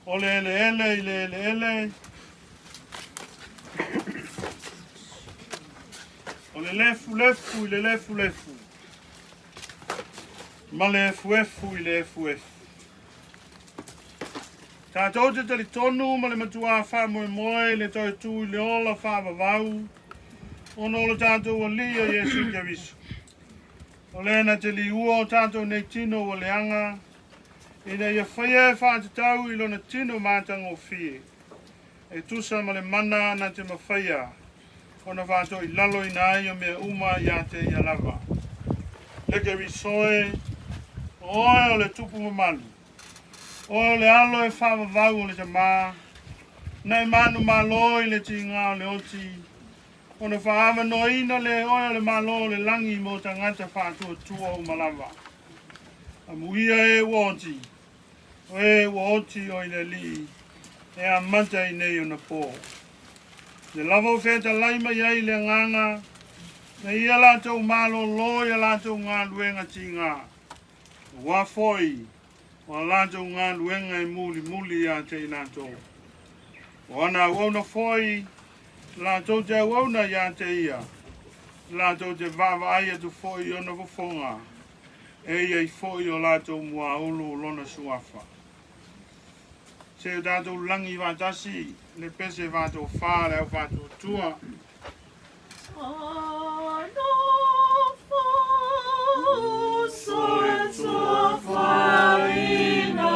O le ele. O le lefu. Ma le efu i le efu. Tātou te tali tonu ma le matua wha moe le toi tu i le ola wha wawau. Ono lo tātou o lia Yesu Keriso. O lena te li ua o tātou nei tino o le anga. Ina ia whaia e whātatau i lona tino mātanga o fie. E tusa ma le mana na te mawhaia. Ona whātou i lalo i nai o mea uma ia te ia lava. Leke risoe, oe o le tupu mamalu. Oe o le alo e whawawau o le te mā. Nei manu malo i le ti ngā o le oti. Ona whaama no ina le oe o le malo o le langi mo tangata whātua tua o malava. A muia e woti. E woti o i le li. E a mata i nei o na pō. Le lavo wheta laima iai le nganga. Na ia lātou malo lo ia lātou ngā luenga ti ngā. Wafoi. O lātou ngā luenga i muli a te inatou. O ana wauna foi. Lātou te wauna ia te ia. Lātou te vava aia tu foi o na wafonga. E ia i foi o lātou mua ulu lona suafa. Se o tātou langi vātasi, le pese vātou whāre au vātou tua. Tano fo so whaina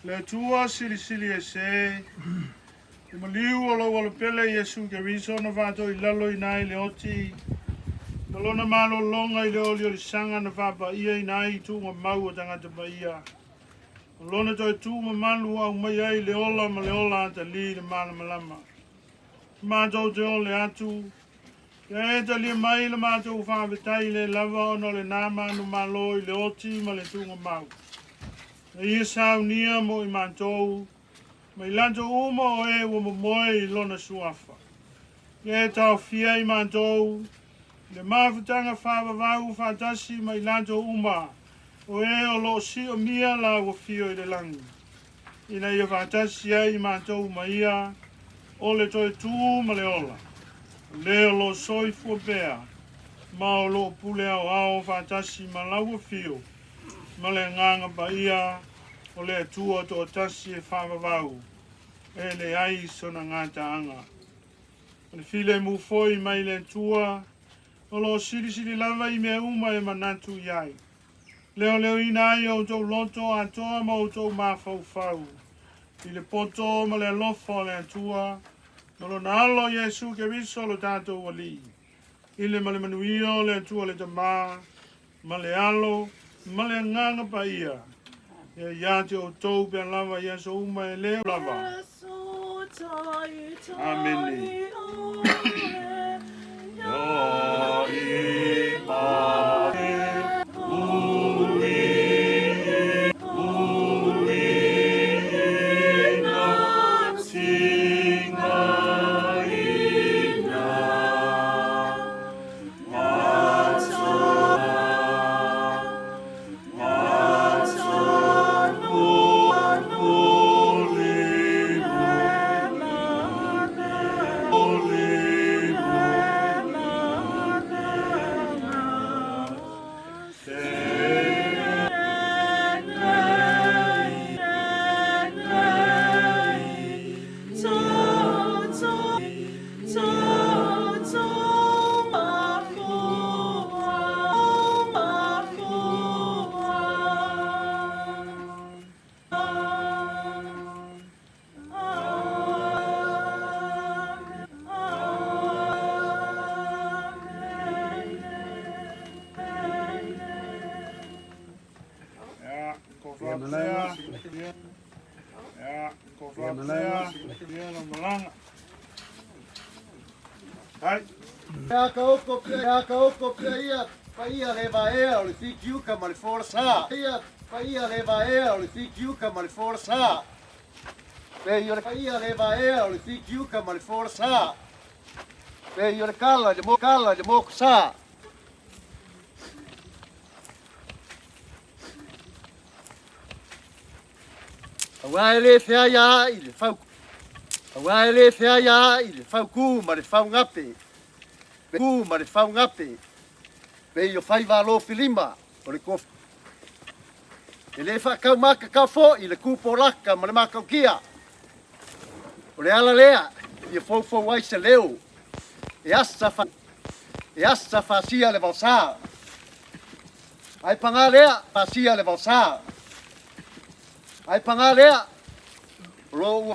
Le tua sili e se. I maliu o lo pele Yesu Keriso na vato i lalo i nai le oti. Na lona malo longa i le oli o li sanga na vapa ia i nai tu ma mau o tangata pa ia. Na lona toi tu ma malu au mai ai le ola ma le ola ata li le mana malama. Mātou te ole atu. E ta li mai le mātou whaawetai le lava ono le nama no malo i le oti ma le tunga mau. E ia sau nia mo i mātou. Mai lanto uma o e wa moe i lona suafa. E tau fia i mātou. Le mawhutanga whawawau whatasi mai lanto uma. O e o lo si o mia la wa fio i le langi. Ina ia whatasi ai mātou ma ia. O le toi tū ma le ola. Le o lo soi fua pea. Ma o lo pule au ao whatasi ma la wa fio. Ma le nganga pa ia. O le tua to tasi e whawawau. E le ai sona ngata anga. O le file mu foi mai le tua. O lo siri lava i mea uma e manatu iai. Leo ina ai o tau loto a toa ma o tau mawhau. I le poto ma le lofo le tua. Ma lo nalo Yesu Keriso lo tatou wali. I le male manuio le tua le tama. Ma le alo, ma le nganga pa ia. E ia te o tau pia lava Yesu uma e leo lava. Amen. Kofatea. Ja, kofatea. Ja, no malanga. Hai. Pea Koko Pea Paia leva o le fikiu ka ma le força. Paia leva o le fikiu ka ma le força. Paia leva o le fikiu ka ma le força. Paia le kala de mo sa. Awai le fea ya i le fau. Awai le fea ya i le fau ku ma le fau ngape. Ku ma le fau ngape. Pe yo fai va lo filima o le kof. E le fa kau maka ka fo i le ku polaka ma le maka kia. O le ala lea i fo wai se leo. E asa fa sia le valsa. Ai panga lea fa sia le valsa. Ai panga lea ro